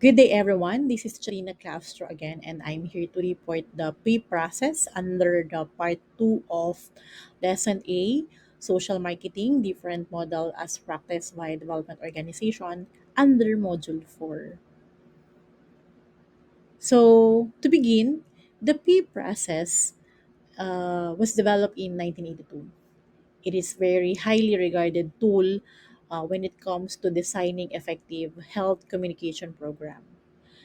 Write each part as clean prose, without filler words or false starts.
Good day, everyone. This is Charina Castro again, and I'm here to report the pre-process under the part 2 of Lesson A, Social Marketing, Different Model as Practiced by Development Organization, under Module 4. So, to begin, the pre-process was developed in 1982. It is very highly regarded tool when it comes to designing effective health communication program.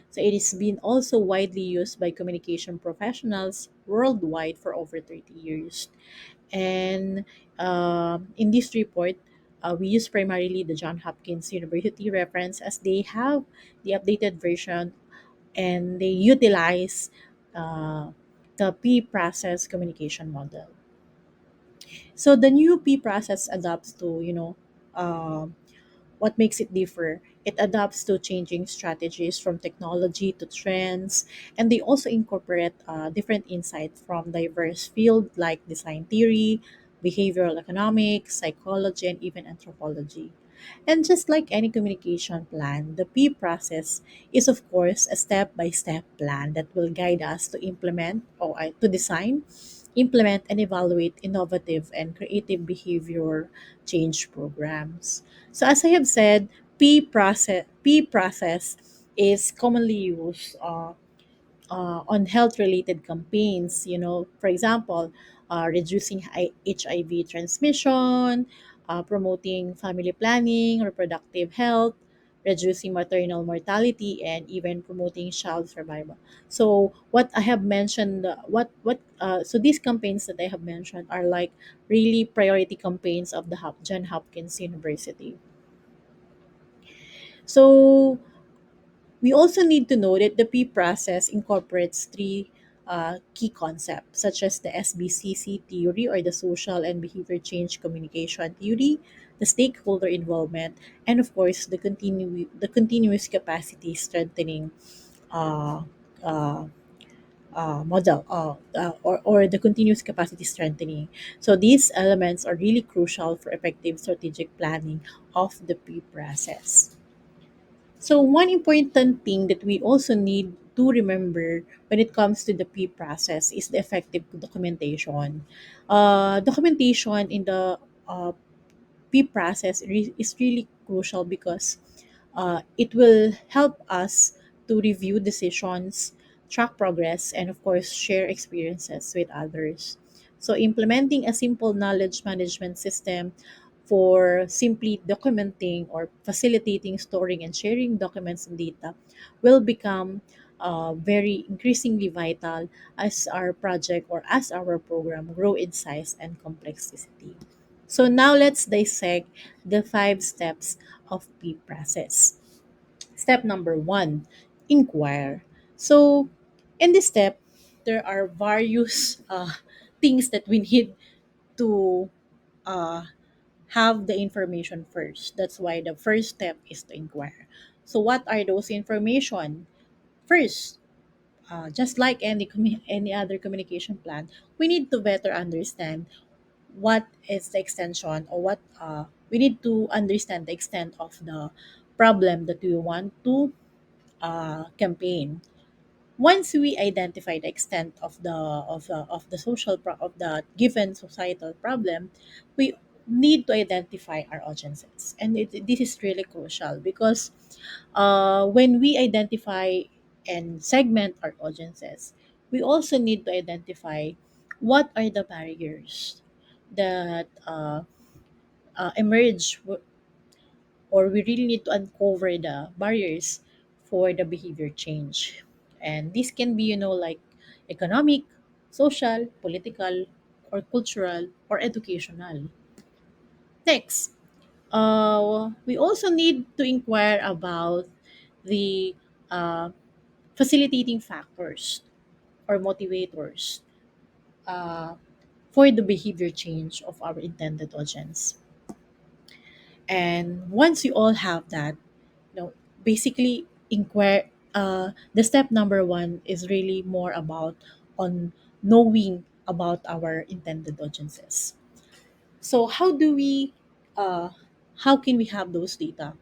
So it has been also widely used by communication professionals worldwide for over 30 years. And in this report, we use primarily the John Hopkins University reference as they have the updated version and they utilize uh, the P-process communication model. So the new P-process adapts to, what makes it differ? It adapts to changing strategies from technology to trends, and they also incorporate different insights from diverse fields like design theory, behavioral economics, psychology, and even anthropology. And just like any communication plan, the P process is, of course, a step by step plan that will guide us to implement or to design, implement, and evaluate innovative and creative behavior change programs. So, as I have said, P process is commonly used on health related campaigns, for example, reducing HIV transmission, promoting family planning, reproductive health, reducing maternal mortality, and even promoting child survival. So what I have mentioned, so these campaigns that I have mentioned are like really priority campaigns of the John Hopkins University. So we also need to know that the P process incorporates three key concepts, such as the SBCC theory or the social and behavior change communication theory, the stakeholder involvement, and of course the continuous capacity strengthening uh, uh, model or the continuous capacity strengthening. So these elements are really crucial for effective strategic planning of the P process. So one important thing that we also need to remember when it comes to the P process is the effective documentation. Documentation in the P process is really crucial because it will help us to review decisions, track progress, and of course share experiences with others. So implementing a simple knowledge management system for simply documenting or facilitating storing and sharing documents and data will become very increasingly vital as our project or as our program grow in size and complexity. So now let's dissect the 5 steps of P process. Step number 1, inquire. So in this step, there are various things that we need to uh, have the information first. That's why the first step is to inquire. So what are those information? First, just like any other communication plan, we need to better understand what is the extension or what we need to understand the extent of the problem that we want to campaign. Once we identify the extent of the of the given societal problem, we need to identify our audiences, and this is really crucial because when we identify and segment our audiences, we also need to identify what are the barriers that emerge or we really need to uncover the barriers for the behavior change. And this can be, like economic, social, political, or cultural, or educational. Next, we also need to inquire about the uh, facilitating factors or motivators uh, for the behavior change of our intended audience. And once you all have that, basically inquire the step number 1 is really more about on knowing about our intended audiences. So uh how can we have those data?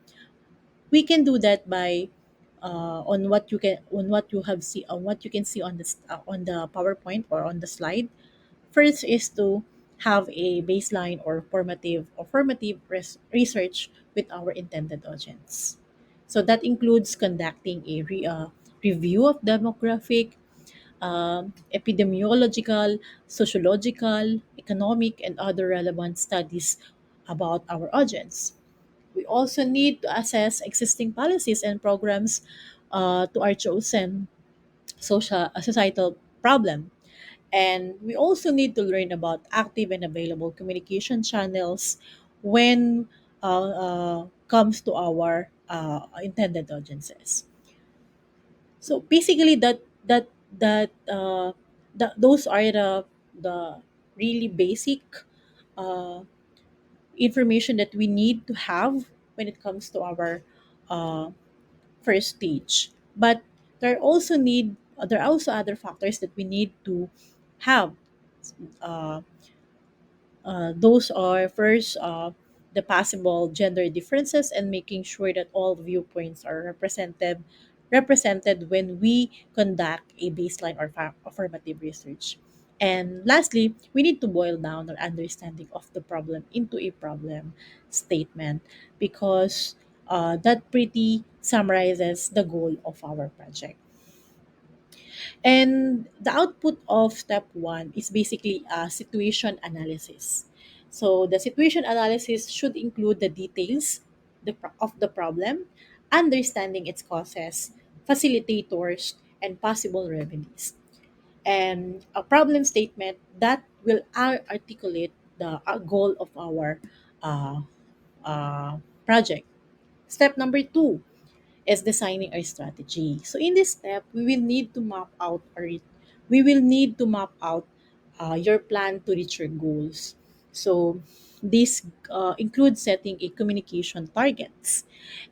We can do that by on what you can on what you have see on what you can see on the PowerPoint or on the slide. First is to have a baseline or formative research with our intended audience. So that includes conducting a review of demographic, epidemiological, sociological, economic, and other relevant studies about our audience. We also need to assess existing policies and programs to our chosen societal problem. And we also need to learn about active and available communication channels when comes to our intended audiences. So basically, those are the really basic uh, information that we need to have when it comes to our uh, first stage. But there are also other factors that we need to have. Uh, those are first the possible gender differences and making sure that all viewpoints are represented when we conduct a baseline or affirmative research. And lastly, we need to boil down our understanding of the problem into a problem statement because that pretty summarizes the goal of our project. And the output of step one is basically a situation analysis. So the situation analysis should include the details of the problem, understanding its causes, facilitators, and possible remedies. And a problem statement that will articulate the goal of our uh, project. Step number two is designing our strategy. So in this step, we will need to map out your plan to reach your goals. So this includes setting a communication targets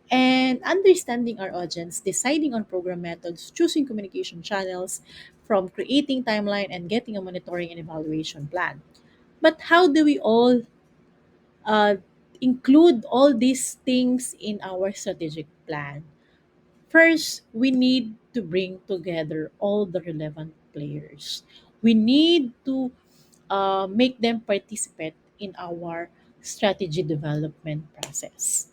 and understanding our audience, deciding on program methods, choosing communication channels, from creating timeline and getting a monitoring and evaluation plan. But how do we all uh, include all these things in our strategic plan? First, we need to bring together all the relevant players. We need to make them participate in our strategy development process.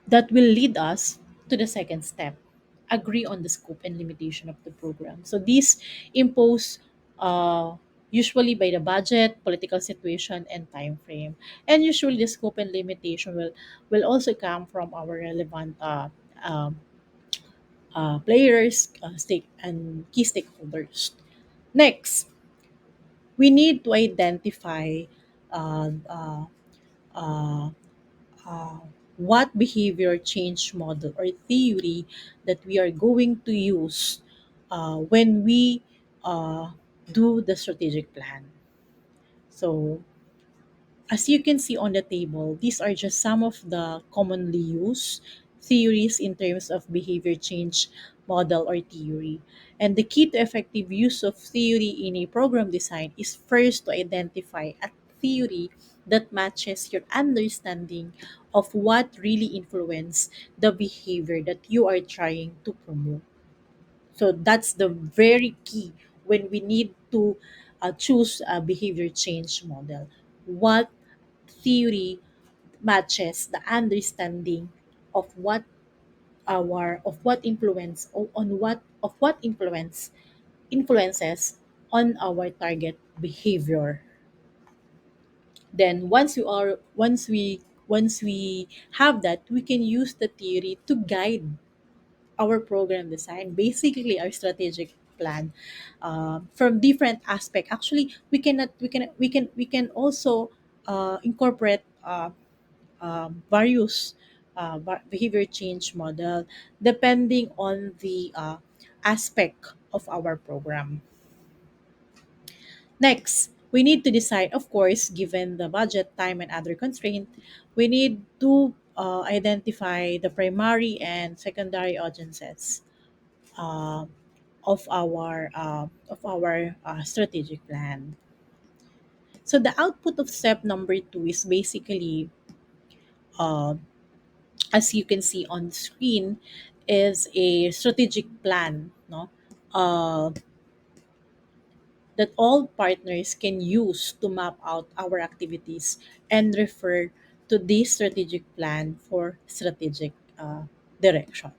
That will lead us to the second step, agree on the scope and limitation of the program. So these impose usually by the budget, political situation, and time frame. And usually the scope and limitation will also come from our relevant um, players, stake and key stakeholders. Next, we need to identify uh, uh, uh, uh, what behavior change model or theory that we are going to use when we uh, do the strategic plan. So as you can see on the table, these are just some of the commonly used theories in terms of behavior change model or theory. And the key to effective use of theory in a program design is first to identify a theory that matches your understanding of what really influence the behavior that you are trying to promote. So that's the very key when we need to choose a behavior change model. What theory matches the understanding of what influence o- on what of what influences on our target behavior. Then once we have that, we can use the theory to guide our program design, basically our strategic plan, from different aspect. Actually, we can also incorporate various behavior change model depending on the aspect of our program. Next, we need to decide, of course, given the budget, time, and other constraint, we need to identify the primary and secondary audiences uh, of our strategic plan. So the output of step number two is basically as you can see on screen, is a strategic plan, no, uh, that all partners can use to map out our activities and refer to this strategic plan for strategic direction.